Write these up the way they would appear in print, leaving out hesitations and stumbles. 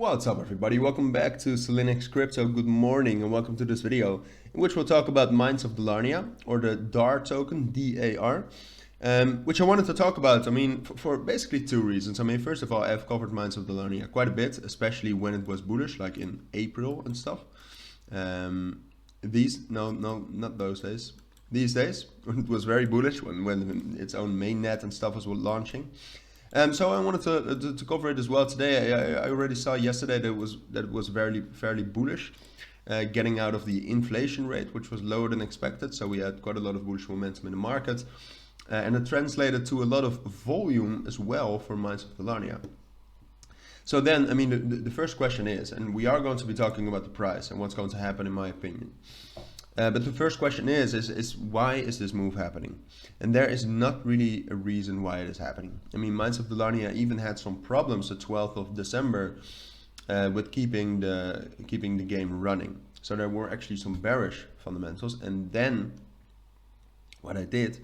What's up everybody, welcome back to Cilinix Crypto. Good morning and welcome to this video in which we'll talk about Mines of Dalarnia, or the DAR token, DAR, which I wanted to talk about, for basically two reasons. First of all, I've covered Mines of Dalarnia quite a bit, especially when it was bullish, like in April and stuff. Not those days. These days, when it was very bullish, when its own mainnet and stuff was launching. So I wanted to cover it as well today. I already saw yesterday that it was fairly bullish, getting out of the inflation rate, which was lower than expected. So we had quite a lot of bullish momentum in the market, and it translated to a lot of volume as well for Mines of Dalarnia. So then, the first question is, and we are going to be talking about the price and what's going to happen in my opinion. But the first question is why is this move happening? And there is not really a reason why it is happening. Mines of Dalarnia even had some problems the 12th of December with keeping the game running. So there were actually some bearish fundamentals. And then what I did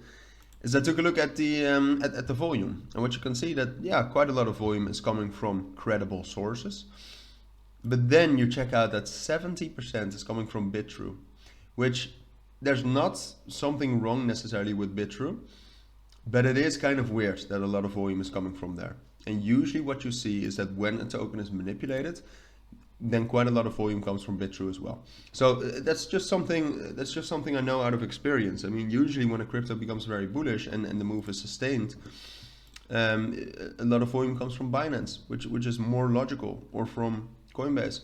is I took a look at the volume, and what you can see that quite a lot of volume is coming from credible sources. But then you check out that 70% is coming from BitTrue, which there's not something wrong necessarily with BitTrue, but it is kind of weird that a lot of volume is coming from there. And usually what you see is that when a token is manipulated, then quite a lot of volume comes from BitTrue as well. So that's just something I know out of experience. Usually when a crypto becomes very bullish and the move is sustained, a lot of volume comes from Binance, which is more logical, or from Coinbase.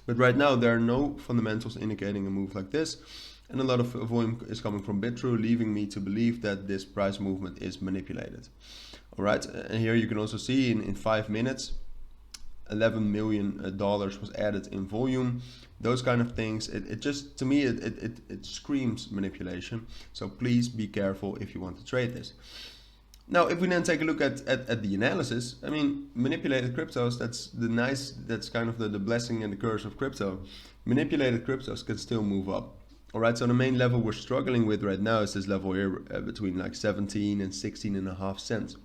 But right now there are no fundamentals indicating a move like this, and a lot of volume is coming from BitTrue, leaving me to believe that this price movement is manipulated. All right, and here you can also see in 5 minutes, $11 million was added in volume. Those kind of things, it just, to me, it screams manipulation. So please be careful if you want to trade this. Now, if we then take a look at the analysis, manipulated cryptos, that's kind of the blessing and the curse of crypto. Manipulated cryptos can still move up. All right, so the main level we're struggling with right now is this level here between like 17 and 16.5 cents.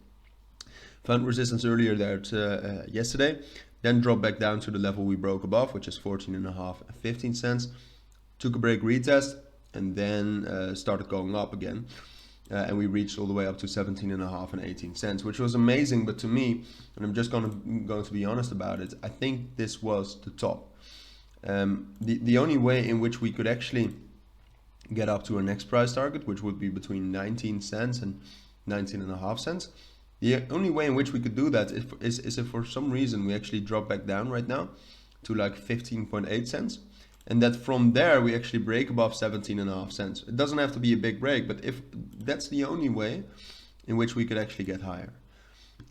Found resistance earlier there yesterday, then dropped back down to the level we broke above, which is 14.5 and 15 cents. Took a break retest and then started going up again. And we reached all the way up to 17.5 and 18 cents, which was amazing. But to me, and I'm just going to be honest about it, I think this was the top. The only way in which we could actually get up to our next price target, which would be between 19 cents and 19.5 cents, the only way in which we could do that is if for some reason we actually drop back down right now to like 15.8 cents. And that from there we actually break above 17.5 cents. It doesn't have to be a big break, but if that's the only way in which we could actually get higher.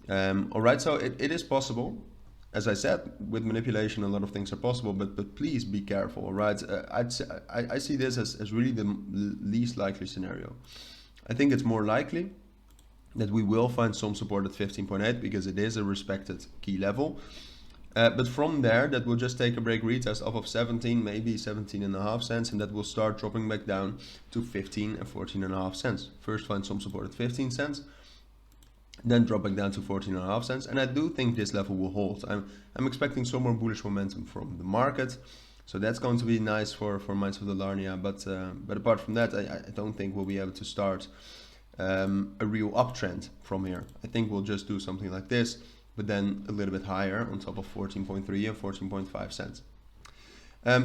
All right, so it is possible. As I said, with manipulation, a lot of things are possible, but please be careful. All right, I see this as really the least likely scenario. I think it's more likely that we will find some support at 15.8 because it is a respected key level. But from there, that will just take a break retest off of 17, maybe 17.5 cents, and that will start dropping back down to 15 and 14.5 cents. First find some support at 15 cents, then drop back down to 14.5 cents, and I do think this level will hold. I'm expecting some more bullish momentum from the market, so that's going to be nice for Mines of Dalarnia. But apart from that, I don't think we'll be able to start a real uptrend from here. I think we'll just do something like this, but then a little bit higher on top of 14.3 and 14.5 cents.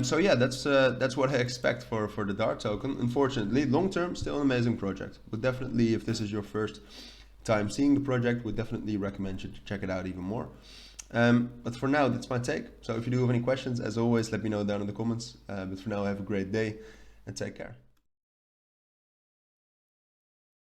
So yeah, that's what I expect for the DAR token. Unfortunately, long term, still an amazing project. But definitely, if this is your first time seeing the project, would definitely recommend you to check it out even more. But for now, that's my take. So if you do have any questions, as always, let me know down in the comments. But for now, have a great day and take care.